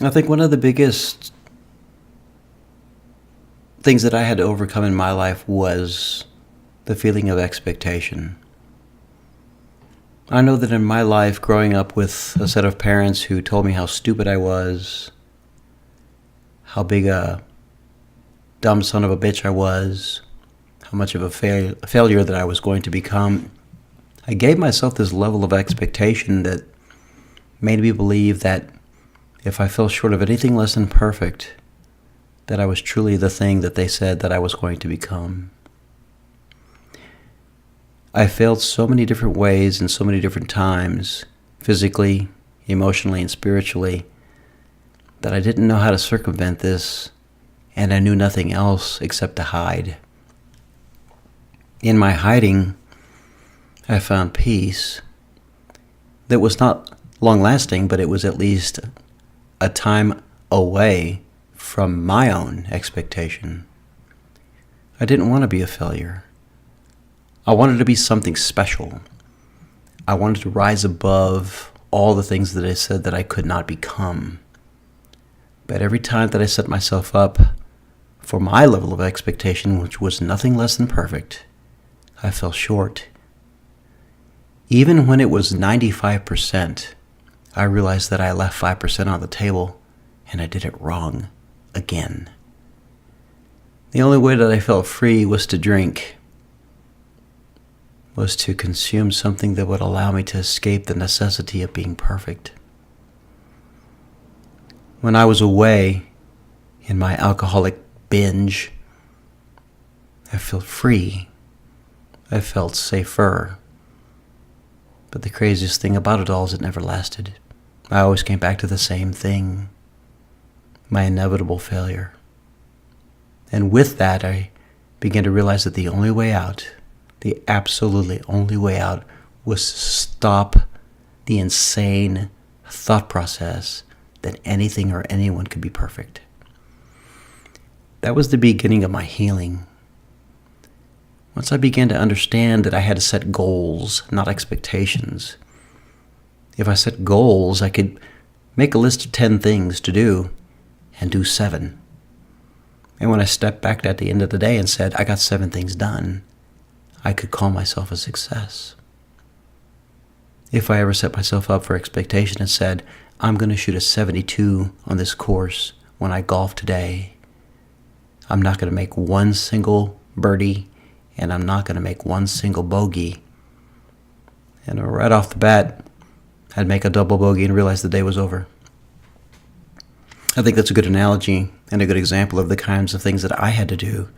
I think one of the biggest things that I had to overcome in my life was the feeling of expectation. I know that in my life, growing up with a set of parents who told me how stupid I was, how big a dumb son of a bitch I was, how much of a failure that I was going to become, I gave myself this level of expectation that made me believe that if I fell short of anything less than perfect, that I was truly the thing that they said that I was going to become. I failed so many different ways and so many different times, physically, emotionally, and spiritually, that I didn't know how to circumvent this, and I knew nothing else except to hide. In my hiding, I found peace that was not long-lasting, but it was at least a time away from my own expectation. I didn't want to be a failure. I wanted to be something special. I wanted to rise above all the things that I said that I could not become. But every time that I set myself up for my level of expectation, which was nothing less than perfect, I fell short. Even when it was 95%, I realized that I left 5% on the table, and I did it wrong again. The only way that I felt free was to drink, was to consume something that would allow me to escape the necessity of being perfect. When I was away in my alcoholic binge, I felt free. I felt safer. But the craziest thing about it all is it never lasted. I always came back to the same thing, my inevitable failure. And with that, I began to realize that the only way out, the absolutely only way out, was to stop the insane thought process that anything or anyone could be perfect. That was the beginning of my healing. Once I began to understand that I had to set goals, not expectations. If I set goals, I could make a list of 10 things to do and do 7. And when I stepped back at the end of the day and said, I got 7 things done, I could call myself a success. If I ever set myself up for expectation and said, I'm going to shoot a 72 on this course when I golf today, I'm not going to make one single birdie, and I'm not going to make one single bogey. And right off the bat, I'd make a double bogey and realize the day was over. I think that's a good analogy and a good example of the kinds of things that I had to do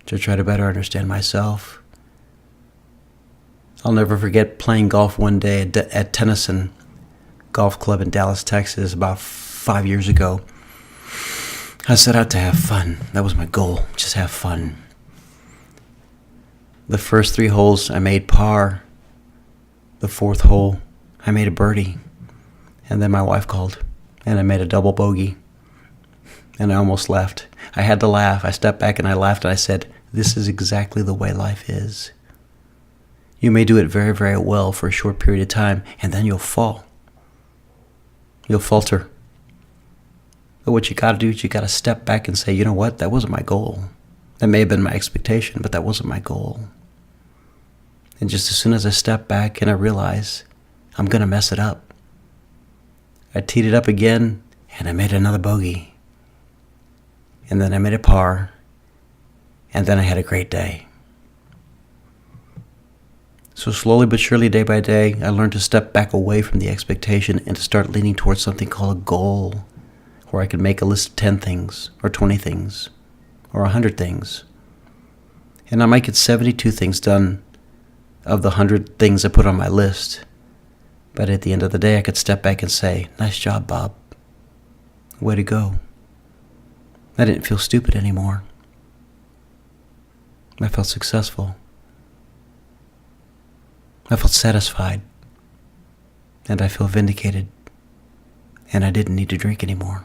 to try to better understand myself. I'll never forget playing golf one day at Tennyson Golf Club in Dallas, Texas, about 5 years ago. I set out to have fun. That was my goal, just have fun. The first 3 holes, I made par. The 4th hole, I made a birdie. And then my wife called, and I made a double bogey. And I almost left. I had to laugh. I stepped back and I laughed and I said, this is exactly the way life is. You may do it very, very well for a short period of time, and then you'll fall. You'll falter. But what you got to do is you got to step back and say, you know what, that wasn't my goal. That may have been my expectation, but that wasn't my goal. And just as soon as I step back and I realize I'm going to mess it up, I teed it up again and I made another bogey. And then I made a par. And then I had a great day. So slowly but surely, day by day, I learned to step back away from the expectation and to start leaning towards something called a goal, where I could make a list of 10 things, or 20 things, or 100 things. And I might get 72 things done of the 100 things I put on my list. But at the end of the day, I could step back and say, nice job, Bob. Way to go. I didn't feel stupid anymore. I felt successful. I felt satisfied. And I feel vindicated. And I didn't need to drink anymore.